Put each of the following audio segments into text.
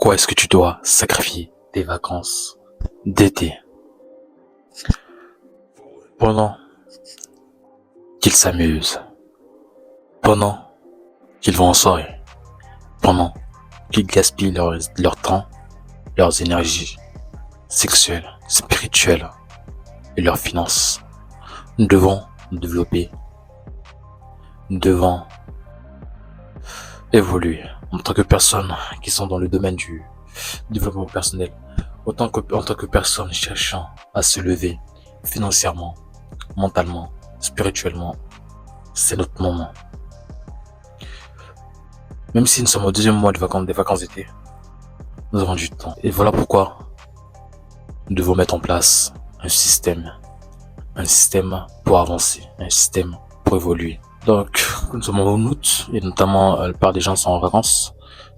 Pourquoi est-ce que tu dois sacrifier tes vacances d'été pendant qu'ils s'amusent, pendant qu'ils vont en soirée, pendant qu'ils gaspillent leur temps, leurs énergies sexuelles, spirituelles et leurs finances? Nous devons nous développer, nous devons évoluer en tant que personnes qui sont dans le domaine du développement personnel, en tant que personnes cherchant à se lever financièrement, mentalement, spirituellement. C'est notre moment. Même si nous sommes au deuxième mois des vacances d'été, nous avons du temps. Et voilà pourquoi nous devons mettre en place un système pour avancer, un système pour évoluer. Donc, nous sommes en août et notamment la plupart des gens sont en vacances.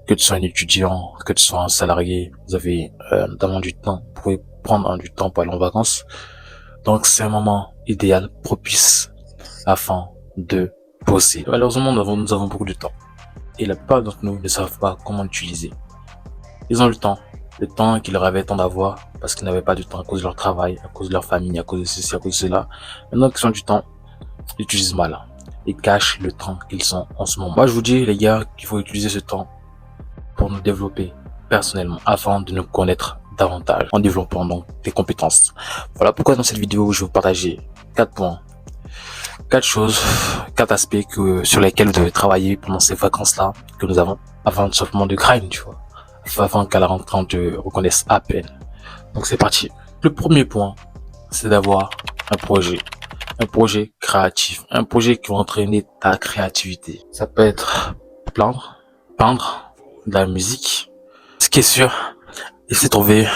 Que tu sois un étudiant, que tu sois un salarié, vous avez notamment du temps. Vous pouvez prendre du temps pour aller en vacances. Donc, c'est un moment idéal, propice, afin de bosser. Malheureusement, nous avons beaucoup de temps. Et la plupart d'entre nous ne savent pas comment l'utiliser. Ils ont le temps qu'ils rêvaient tant d'avoir, parce qu'ils n'avaient pas de temps à cause de leur travail, à cause de leur famille, à cause de ceci, à cause de cela. Maintenant qu'ils ont du temps, ils l'utilisent mal. Ils cachent le temps qu'ils sont en ce moment. Moi, je vous dis, les gars, qu'il faut utiliser ce temps pour nous développer personnellement, afin de nous connaître davantage, en développant donc des compétences. Voilà pourquoi dans cette vidéo, je vais vous partager 4 points, 4 choses, 4 aspects sur lesquels vous devez travailler pendant ces vacances-là que nous avons, avant simplement de grind, tu vois, avant qu'à la rentrée on te reconnaisse à peine. Donc c'est parti. Le premier point, c'est d'avoir un projet créatif, un projet qui va entraîner ta créativité. Ça peut être peindre, de la musique. Ce qui est sûr, essaie de trouver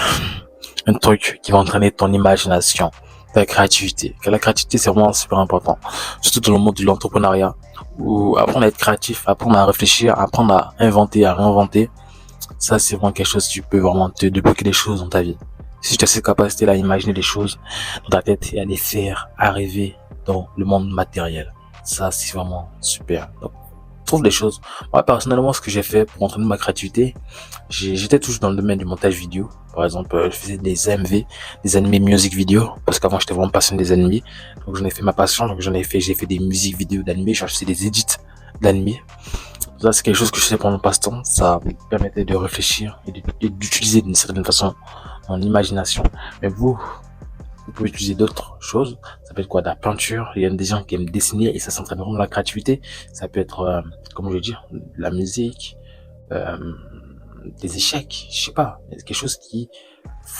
un truc qui va entraîner ton imagination, ta créativité. La créativité, c'est vraiment super important, surtout dans le monde de l'entrepreneuriat, où apprendre à être créatif, apprendre à réfléchir, apprendre à inventer, à réinventer, ça c'est vraiment quelque chose qui peut vraiment te débloquer des choses dans ta vie. Si tu as cette capacité à imaginer des choses dans ta tête et à les faire arriver dans le monde matériel, ça c'est vraiment super. Donc, trouve des choses. Moi personnellement, ce que j'ai fait pour entraîner ma créativité, j'étais toujours dans le domaine du montage vidéo. Par exemple, je faisais des AMV, des animés music vidéo, parce qu'avant j'étais vraiment passionné des animés. Donc j'en ai fait ma passion, donc j'ai fait des musiques vidéo d'animés, j'ai fait des edits d'animés. Ça c'est quelque chose que je faisais pendant mon passe-temps. Ça me permettait de réfléchir et d'utiliser d'une certaine façon mon imagination. Mais vous pouvez utiliser d'autres choses. Ça peut être quoi? De la peinture. Il y a des gens qui aiment dessiner et ça s'entraîne vraiment la créativité. Ça peut être, comme je veux dire, de la musique, des échecs, je sais pas. Quelque chose qui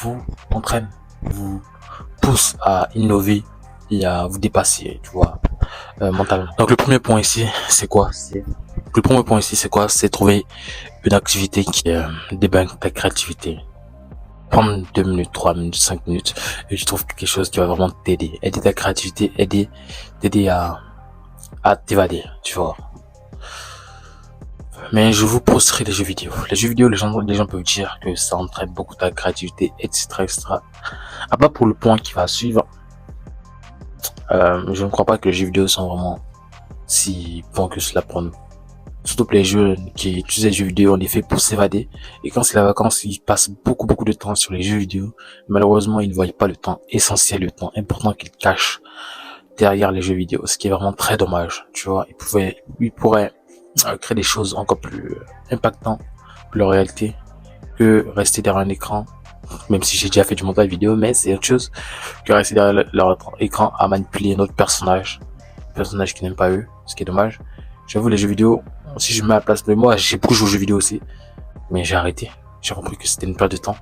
vous entraîne, vous pousse à innover et à vous dépasser, tu vois, mentalement. Donc le premier point ici, c'est quoi? C'est trouver une activité qui débunk ta créativité. Prendre 2 minutes, 3 minutes, 5 minutes et tu trouves quelque chose qui va vraiment t'aider, aider ta créativité, t'aider à t'évader, tu vois. Mais je vous posterai les jeux vidéo. Les jeux vidéo, les gens peuvent dire que ça entraîne beaucoup ta créativité, etc., etc. À part pour le point qui va suivre, je ne crois pas que les jeux vidéo sont vraiment si bons que cela pour nous. Surtout pour les jeunes qui utilisent les jeux vidéo, on les fait pour s'évader. Et quand c'est la vacance, ils passent beaucoup de temps sur les jeux vidéo. Malheureusement, ils ne voient pas le temps essentiel, le temps important qu'ils cachent derrière les jeux vidéo. Ce qui est vraiment très dommage, tu vois. Ils pourraient créer des choses encore plus impactantes pour leur réalité que rester derrière un écran. Même si j'ai déjà fait du montage vidéo, mais c'est autre chose que rester derrière leur écran à manipuler notre personnage qui n'aime pas eux, ce qui est dommage. J'avoue, les jeux vidéo, si je me mets à la place de moi, j'ai beaucoup joué aux jeux vidéo aussi, mais j'ai arrêté. J'ai compris que c'était une perte de temps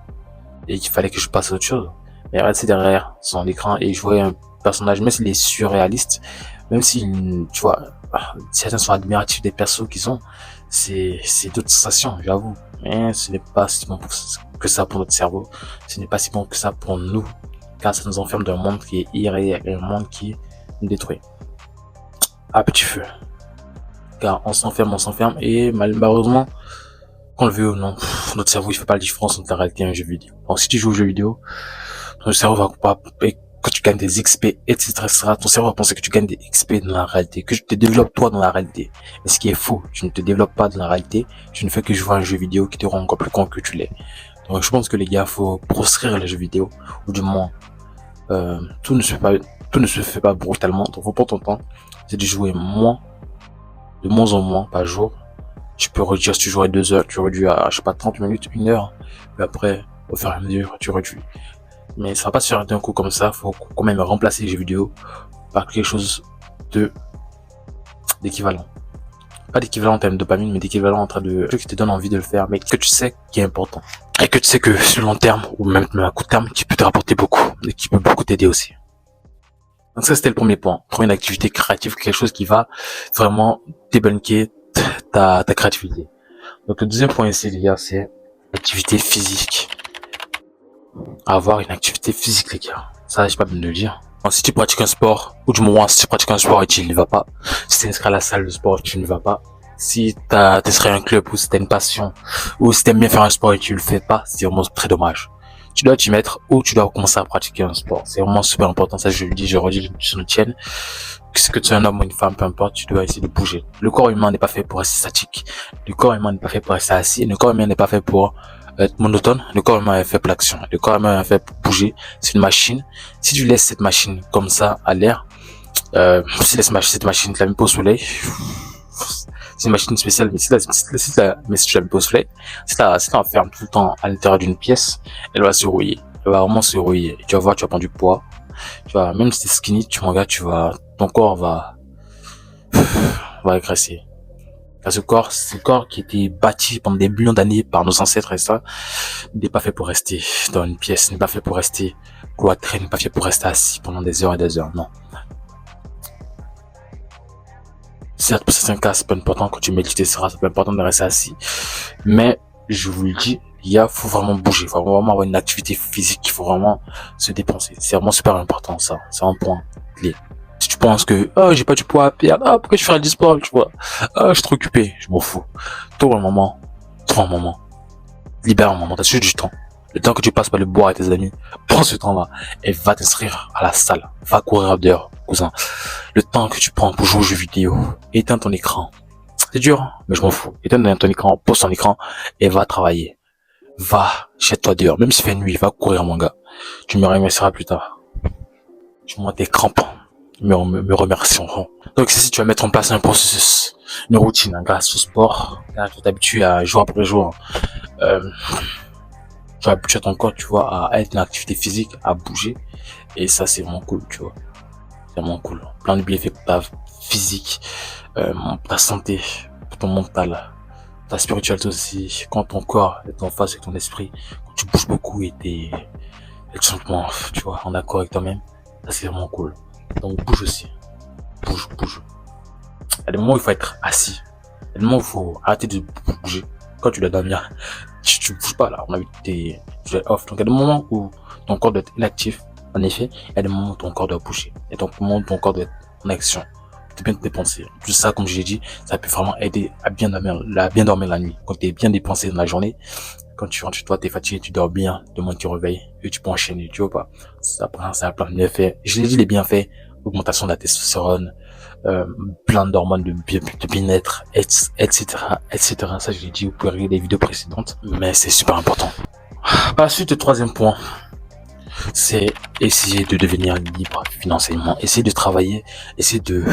et qu'il fallait que je passe à autre chose. Mais rester derrière son écran et jouer un personnage, même s'il est surréaliste, même si, tu vois, certains sont admiratifs des persos qu'ils ont, c'est d'autres sensations, j'avoue. Mais ce n'est pas si bon que ça pour notre cerveau, ce n'est pas si bon que ça pour nous, car ça nous enferme dans un monde qui est irréel, un monde qui nous détruit à petit feu. Car on s'enferme et malheureusement, qu'on le veut ou non, notre cerveau il fait pas la différence entre la réalité et un jeu vidéo. Donc si tu joues aux jeux vidéo, ton cerveau va que tu gagnes des XP, etc., etc., ton cerveau va penser que tu gagnes des XP dans la réalité, que tu te développes toi dans la réalité. Mais ce qui est faux, tu ne te développes pas dans la réalité, tu ne fais que jouer à un jeu vidéo qui te rend encore plus con que tu l'es. Donc je pense que les gars, faut proscrire les jeux vidéo, ou du moins, tout ne se fait pas brutalement. Donc faut pas ton temps, c'est de jouer de moins en moins par jour. Tu peux réduire, si tu jouerais 2 heures, tu réduis à, je sais pas, 30 minutes, 1 heure, puis après, au fur et à mesure, tu réduis. Mais ça va pas se faire d'un coup comme ça, faut quand même remplacer les jeux vidéo par quelque chose d'équivalent. Pas d'équivalent en termes de dopamine, mais d'équivalent en train de truc qui te donne envie de le faire, mais que tu sais qui est important. Et que tu sais que sur le long terme, ou même à court terme, qui peut te rapporter beaucoup, et qui peut beaucoup t'aider aussi. Donc ça, c'était le premier point. Trouver une activité créative, quelque chose qui va vraiment débunker ta créativité. Donc le deuxième point ici, les gars, c'est l'activité physique. Avoir une activité physique, les gars. Ça, j'ai pas besoin de le dire. Alors, si tu pratiques un sport, ou du moins, si tu pratiques un sport et tu n'y vas pas, si tu es inscrit à la salle de sport et tu ne vas pas, si t'es inscrit à un club ou si t'as une passion, ou si t'aimes bien faire un sport et tu le fais pas, c'est vraiment très dommage. Tu dois t'y mettre ou tu dois commencer à pratiquer un sport. C'est vraiment super important. Ça, je le dis, je redis sur le tienne. Que tu es un homme ou une femme, peu importe, tu dois essayer de bouger. Le corps humain n'est pas fait pour rester statique. Le corps humain n'est pas fait pour rester assis. Le corps humain n'est pas fait pour être monotone. Le corps humain est fait pour l'action. Le corps humain est fait pour bouger. C'est une machine. Si tu laisses cette machine comme ça à l'air, si tu laisses cette machine, tu la mets pas au soleil, c'est une machine spéciale, mais si tu la mets au soleil, si tu la fermes tout le temps à l'intérieur d'une pièce, elle va se rouiller. Elle va vraiment se rouiller. Tu vas voir, tu vas prendre du poids. Tu vois, même si t'es skinny, ton corps va régresser. Car c'est le corps qui a été bâti pendant des millions d'années par nos ancêtres et ça, n'est pas fait pour rester dans une pièce, n'est pas fait pour rester cloîtré, n'est pas fait pour rester assis pendant des heures et des heures, non. Certes, pour certains cas, c'est pas important quand tu médites, c'est pas important de rester assis. Mais, je vous le dis, faut vraiment bouger, faut vraiment avoir une activité physique, il faut vraiment se dépenser. C'est vraiment super important, ça. C'est un point clé. Si tu penses que, j'ai pas du poids à perdre, pourquoi je ferais du sport, tu vois, je suis trop occupé, je m'en fous. Trouve un moment, libère un moment, t'as juste du temps. Le temps que tu passes par le boire avec tes amis, prends ce temps-là et va t'inscrire à la salle. Va courir dehors, cousin. Le temps que tu prends pour jouer aux jeux vidéo, éteins ton écran. C'est dur, mais je m'en fous. Éteins ton écran, pose ton écran et va travailler. Va, jette-toi dehors. Même s'il fait nuit, va courir, mon gars. Tu me remercieras plus tard. Tu m'as tes crampes. Me remercieront. Donc, si tu vas mettre en place un processus, une routine, grâce au sport, là, tu t'habitues à jour après jour, tu vas habituer ton corps, tu vois, à être une activité physique, à bouger. Et ça, c'est vraiment cool, tu vois. C'est vraiment cool. Plein de bienfaits pour ta physique, pour ta santé, pour ton mental, ta spiritualité aussi. Quand ton corps est en phase avec ton esprit, quand tu bouges beaucoup et t'es tout simplement, tu vois, en accord avec toi-même, ça, c'est vraiment cool. Donc, bouge aussi. Bouge. Il y a des moments où il faut être assis. Il y a des moments où il faut arrêter de bouger. Quand tu dois dormir, tu bouges pas là. On a vu tu es off. Donc, il y a des moments où ton corps doit être inactif. En effet, il y a des moments où ton corps doit bouger. Et donc, moments où ton corps doit être en action. De bien te dépenser. Tout ça, comme je l'ai dit, ça peut vraiment aider à bien dormir la nuit. Quand tu es bien dépensé dans la journée, quand tu rentres chez toi, t'es fatigué, tu dors bien, demain tu réveilles et tu peux enchaîner, tu vois pas. Ça a plein de bienfaits. Je l'ai dit, les bienfaits, augmentation de la testostérone, plein d'hormones de bien-être, etc., etc. Ça, je l'ai dit, vous pouvez regarder les vidéos précédentes, mais c'est super important. Par la suite, le troisième point, c'est essayer de devenir libre financièrement, essayer de travailler, essayer de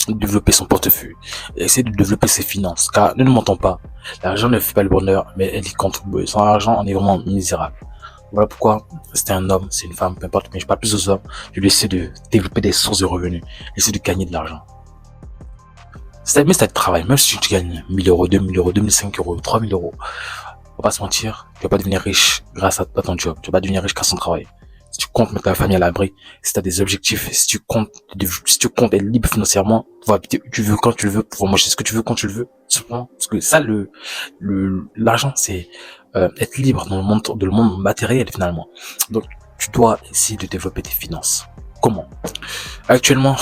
développer son portefeuille, essayer de développer ses finances, car ne nous mentons pas, l'argent ne fait pas le bonheur, mais elle y contribue. Sans argent, on est vraiment misérable. Voilà pourquoi c'est un homme, c'est une femme, peu importe, mais je parle plus aux hommes, je vais essayer de développer des sources de revenus, essayer de gagner de l'argent. C'est de travail, même si tu gagnes 1000 euros, 2000 euros, 2005 euros, 3000 euros, faut pas se mentir, tu vas pas devenir riche grâce à ton job, tu vas pas devenir riche grâce à ton travail. Si tu comptes mettre ta famille à l'abri, si tu as des objectifs, si tu comptes être libre financièrement, pouvoir habiter où tu veux, quand tu le veux, pouvoir manger ce que tu veux, quand tu le veux, simplement. Parce que ça, l'argent, c'est être libre dans le monde matériel finalement. Donc, tu dois essayer de développer tes finances. Comment? Actuellement,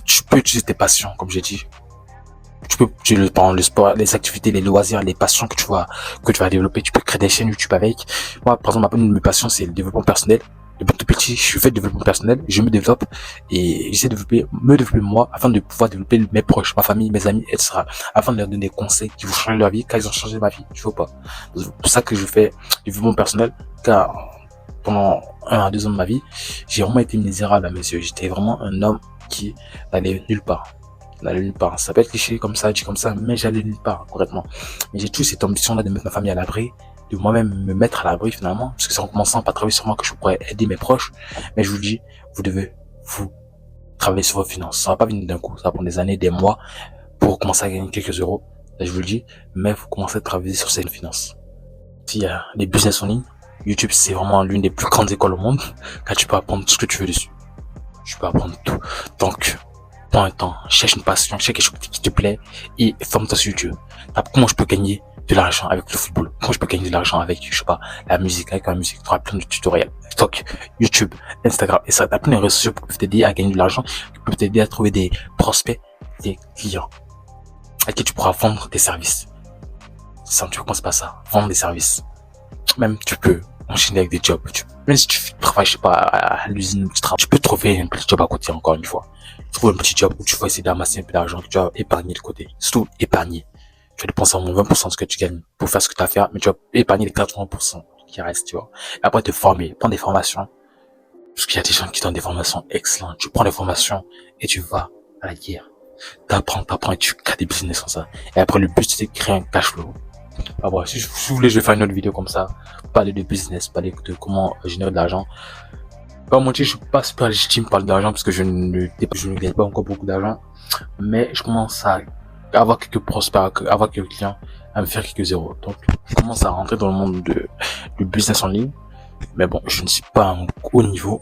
tu peux utiliser tes passions, comme j'ai dit. Tu peux utiliser le sport, les activités, les loisirs, les passions que tu vas développer. Tu peux créer des chaînes YouTube avec. Moi, par exemple, une de mes passions, c'est le développement personnel. Depuis tout petit, je fais du développement personnel, je me développe et j'essaie de me développer moi afin de pouvoir développer mes proches, ma famille, mes amis, etc. Afin de leur donner des conseils qui vont changer leur vie, car ils ont changé ma vie, tu vois pas. C'est pour ça que je fais du développement personnel, car pendant 1 à 2 ans de ma vie, j'ai vraiment été misérable à mes yeux. J'étais vraiment un homme qui n'allait nulle part. N'allait nulle part. Ça peut être cliché comme ça, dit comme ça, mais j'allais nulle part, correctement. Mais j'ai toujours cette ambition-là de mettre ma famille à l'abri, de moi-même me mettre à l'abri finalement, parce que c'est en commençant par travailler sur moi que je pourrais aider mes proches. Mais je vous dis, vous devez vous travailler sur vos finances. Ça va pas venir d'un coup, ça va prendre des années, des mois pour commencer à gagner quelques euros. Là, je vous le dis, mais vous commencez à travailler sur ces finances. S'il y a des business en ligne, YouTube c'est vraiment l'une des plus grandes écoles au monde, car tu peux apprendre tout ce que tu veux dessus. Tu peux apprendre tout. Donc, prends un temps, cherche une passion, cherche quelque chose qui te plaît et forme-toi sur YouTube. Comment je peux gagner de l'argent avec le football? Comment je peux gagner de l'argent avec, je sais pas, la musique, avec la musique? Tu auras plein de tutoriels. TikTok, YouTube, Instagram, et ça, t'as plein de réseaux sociaux qui peuvent t'aider à gagner de l'argent, qui peuvent t'aider à trouver des prospects, des clients, à qui tu pourras vendre tes services. Ça, tu commences pas ça. Vendre des services. Même, tu peux enchaîner avec des jobs. Même si tu travailles, je sais pas, à l'usine, tu peux trouver un petit job à côté, encore une fois. Trouve un petit job où tu vas essayer d'amasser un peu d'argent que tu vas épargner de côté. Surtout, épargner. Tu vas dépenser au moins 20% de ce que tu gagnes pour faire ce que tu as à faire, mais tu vas épargner les 80% qui restent, tu vois. Et après, te former, prendre des formations. Parce qu'il y a des gens qui donnent des formations excellentes. Tu prends des formations et tu vas à la guerre. T'apprends et tu crées des business sans ça. Et après, le but, c'est de créer un cash flow. Ah bon, si vous voulez, je vais faire une autre vidéo comme ça. Parler de business, parler de comment générer de l'argent. Pas mentir, je suis pas super légitime pour parler d'argent parce que je ne gagne pas encore beaucoup d'argent. Mais je commence à avoir quelques prospects, avoir quelques clients, à me faire quelques zéros. Donc, je commence à rentrer dans le monde du business en ligne. Mais bon, je ne suis pas à un haut niveau.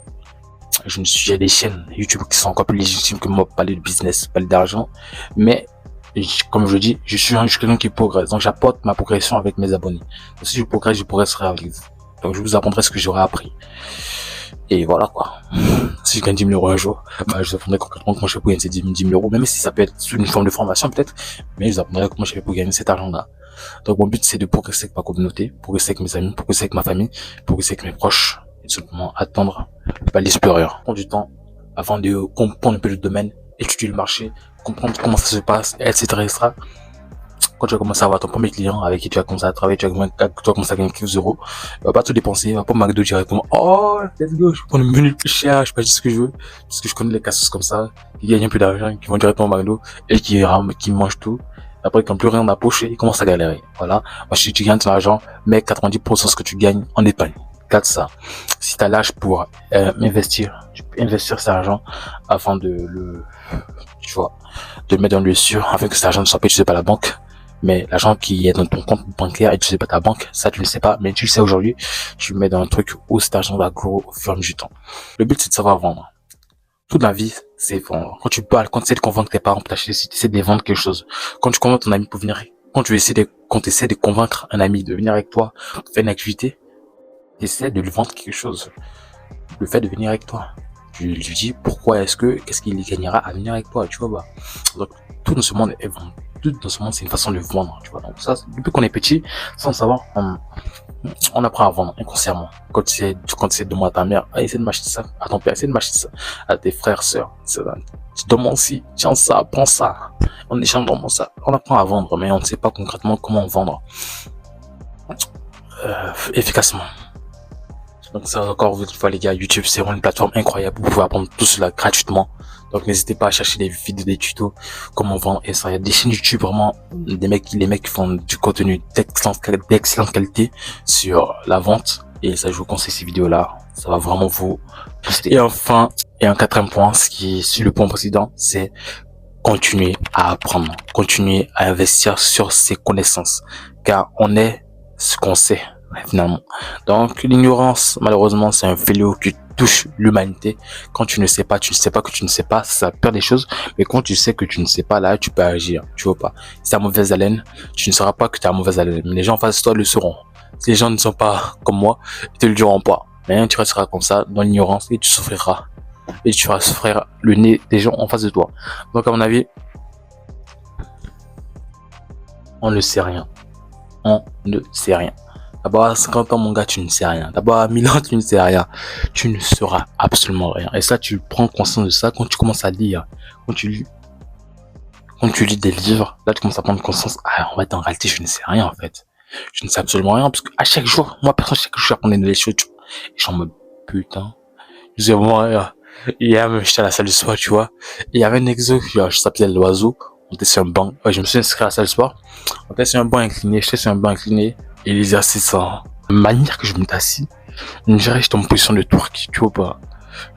Il y a des chaînes YouTube qui sont encore plus légitimes que moi pour parler de business, parler d'argent. Mais, comme je le dis, je suis quelqu'un qui progresse. Donc, j'apporte ma progression avec mes abonnés. Donc, si je progresse, je progresserai avec vous. Donc, je vous apprendrai ce que j'aurai appris. Et voilà, quoi. Si je gagne 10 000 euros un jour, bah, je vous apprendrai concrètement comment je fais pour gagner ces 10 000 euros. Même si ça peut être sous une forme de formation, peut-être. Mais je vous apprendrai comment je fais pour gagner cet argent-là. Donc, mon but, c'est de progresser avec ma communauté, progresser avec mes amis, progresser avec ma famille, progresser avec mes proches. Et simplement attendre le palier supérieur. Prendre du temps avant de comprendre un peu le domaine, étudier le marché, comprendre comment ça se passe, etc., etc. Quand tu vas commencer à avoir ton premier client avec qui tu vas commencer à travailler, tu vas commencer à gagner quelques euros, tu vas pas tout dépenser, tu vas pas McDo directement. Oh, let's go, je prends le menu le plus cher, je sais pas ce que je veux, parce que je connais les cassos comme ça, qui gagnent un peu d'argent, qui vont directement au McDo, et qui mangent tout. Après, quand plus rien n'a poché, ils commencent à galérer. Voilà. Moi, si tu gagnes ton argent, mets 90% de ce que tu gagnes en épargne. Garde ça. Si t'as l'âge pour investir, tu peux investir cet argent afin de le mettre dans le sûr, afin que cet argent ne soit pas utilisé par la banque. Mais l'argent qui est dans ton compte bancaire et utilisé par ta banque, ça tu ne sais pas, mais tu le sais aujourd'hui, tu le mets dans un truc où cet argent va grow au fur et à mesure du temps. Le but c'est de savoir vendre. Toute la vie, c'est vendre. Quand tu parles, quand tu essaies de convaincre tes parents pour t'acheter, si tu essaies de les vendre quelque chose, quand tu convaincs ton ami pour venir, quand tu essaies de convaincre un ami de venir avec toi, pour faire une activité, essaie de lui vendre quelque chose. Le fait de venir avec toi. Tu lui dis pourquoi qu'est-ce qu'il gagnera à venir avec toi, tu vois, bah. Donc, tout dans ce monde est vendu. Tout dans ce monde, c'est une façon de vendre, tu vois. Donc, ça, depuis qu'on est petit, sans savoir, on apprend à vendre inconsciemment. Quand tu sais de moi à ta mère, essaie de m'acheter ça, à ton père, essaie de m'acheter ça, à tes frères, sœurs, tu demandes si, tiens ça, prends ça. On échange vraiment ça. On apprend à vendre, mais on ne sait pas concrètement comment vendre, efficacement. Donc ça encore une fois les gars, YouTube c'est vraiment une plateforme incroyable, vous pouvez apprendre tout cela gratuitement. Donc n'hésitez pas à chercher des vidéos, des tutos, comment vendre et ça. Il y a des chaînes YouTube vraiment, les mecs qui font du contenu d'excellente qualité sur la vente. Et ça je vous conseille ces vidéos là, ça va vraiment vous booster. Et enfin, et un quatrième point, ce qui est sur le point précédent, c'est continuer à apprendre, continuer à investir sur ses connaissances. Car on est ce qu'on sait. Finalement. Donc, l'ignorance, malheureusement, c'est un fléau qui touche l'humanité. Quand tu ne sais pas, tu ne sais pas que tu ne sais pas, ça perd des choses. Mais quand tu sais que tu ne sais pas, là, tu peux agir. Tu vois pas. Si t'as mauvaise haleine, tu ne sauras pas que tu as mauvaise haleine. Mais les gens en face de toi le sauront. Si les gens ne sont pas comme moi, ils te le diront pas. Mais tu resteras comme ça, dans l'ignorance, et tu souffriras. Et tu vas souffrir le nez des gens en face de toi. Donc, à mon avis, on ne sait rien. On ne sait rien. D'abord à 50 ans, mon gars, tu ne sais rien. D'abord à 1000 ans, tu ne sais rien. Tu ne sauras absolument rien. Et ça, tu prends conscience de ça quand tu commences à lire. Quand tu lis, quand tu lis des livres, là, tu commences à prendre conscience. Ah, en fait, en réalité, je ne sais rien, en fait. Je ne sais absolument rien, parce que à chaque jour, moi, personne, chaque jour, j'apprenais des choses, tu vois. Et j'en me, putain. Je sais, moi, hier, même, j'étais à la salle de sport, tu vois. Et il y avait un exo, je s'appelais l'oiseau. On était sur un banc. Ouais, je me suis inscrit à la salle de sport. On était sur un banc incliné, j'étais sur un banc incliné. Et l'exercice, hein, la manière que je me assis, on dirait que j'étais en position de twerk, tu vois pas.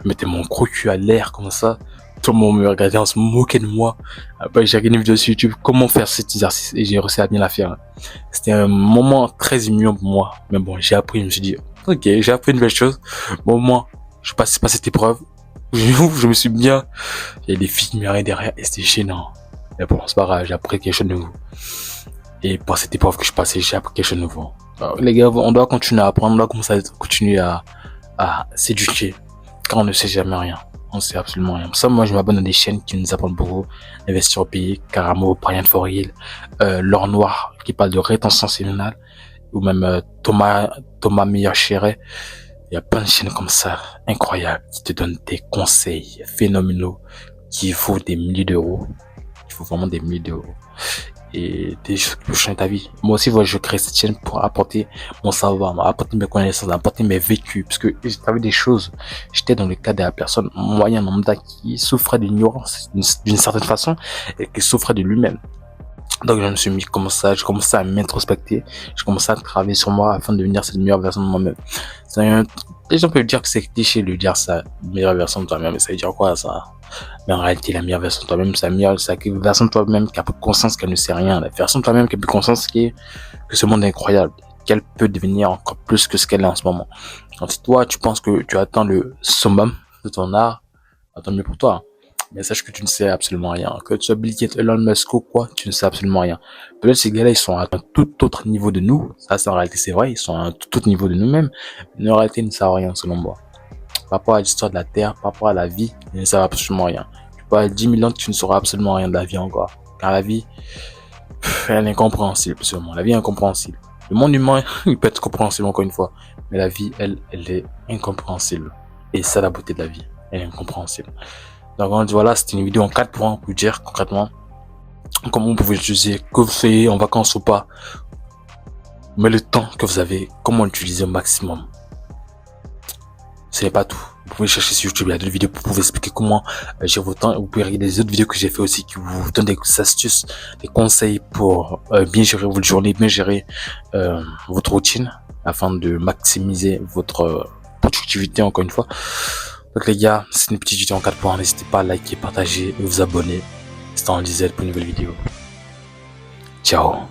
Je mettais mon gros cul à l'air comme ça. Tout le monde me regardait, on se moquait de moi. Après, j'ai regardé une vidéo sur YouTube, comment faire cet exercice, et j'ai réussi à bien la faire. C'était un moment très humiliant pour moi. Mais bon, j'ai appris, je me suis dit, ok, j'ai appris une belle chose. Bon, moi, je passe pas cette épreuve. Je me suis bien, il y a des filles qui me regardaient derrière, et c'était gênant. Mais bon, c'est pas grave, j'ai appris quelque chose de nouveau. Et par cette épreuve que je passais, j'ai appris quelque chose de nouveau. Alors, les gars, on doit continuer à apprendre, on doit continuer à s'éduquer. Car on ne sait jamais rien. On sait absolument rien. Pour ça, moi, je m'abonne à des chaînes qui nous apprennent beaucoup. Investir au pays, Karamo, Brian Foril, L'Or Noir, qui parle de rétention séminale, ou même Thomas Meyer-Chéret. Il y a plein de chaînes comme ça, incroyables, qui te donnent des conseils phénoménaux, qui vaut des milliers d'euros. Il faut vraiment des milliers d'euros. Et des choses qui peuvent changer ta vie. Moi aussi, voilà, je crée cette chaîne pour apporter mon savoir, apporter mes connaissances, apporter mes vécus, parce que j'ai vu des choses. J'étais dans le cas de la personne moyenne lambda qui souffrait d'ignorance d'une certaine façon et qui souffrait de lui-même. Donc je me suis mis comme ça, j'ai commencé à m'introspecter, j'ai commencé à travailler sur moi afin de devenir cette meilleure version de moi-même. Les gens peuvent dire que c'est cliché de dire ça, meilleure version de toi-même, mais ça veut dire quoi ça? Mais en réalité, la meilleure version de toi-même, c'est la version de toi-même qui a peu conscience qu'elle ne sait rien, la version de toi-même qui a peu conscience que ce monde est incroyable, qu'elle peut devenir encore plus que ce qu'elle est en ce moment. Donc si toi, tu penses que tu atteins le summum de ton art, tant mieux pour toi. Mais sache que tu ne sais absolument rien. Que tu sois Bill Gates, Elon Musk ou quoi, tu ne sais absolument rien. Peut-être ces gars-là, ils sont à un tout autre niveau de nous. Ça, en réalité, c'est vrai. Ils sont à un tout autre niveau de nous-mêmes. Mais en réalité, ils ne savent rien, selon moi. Par rapport à l'histoire de la Terre, par rapport à la vie, ils ne savent absolument rien. Tu peux avoir 10 000 ans, tu ne sauras absolument rien de la vie encore. Car la vie, elle est incompréhensible, seulement. La vie est incompréhensible. Le monde humain, il peut être compréhensible encore une fois. Mais la vie, elle est incompréhensible. Et c'est la beauté de la vie. Elle est incompréhensible. Donc voilà, c'était une vidéo en 4 points pour dire concrètement comment vous pouvez l'utiliser, que vous soyez en vacances ou pas, mais le temps que vous avez, comment l'utiliser au maximum. Ce n'est pas tout. Vous pouvez chercher sur YouTube, il y a d'autres vidéos pour vous expliquer comment gérer votre temps. Vous pouvez regarder les autres vidéos que j'ai fait aussi qui vous donnent des astuces, des conseils pour bien gérer votre journée, bien gérer votre routine afin de maximiser votre productivité encore une fois. Donc les gars, c'est une petite vidéo en 4 points. N'hésitez pas à liker, partager et vous abonner. C'était en Lisette pour une nouvelle vidéo. Ciao.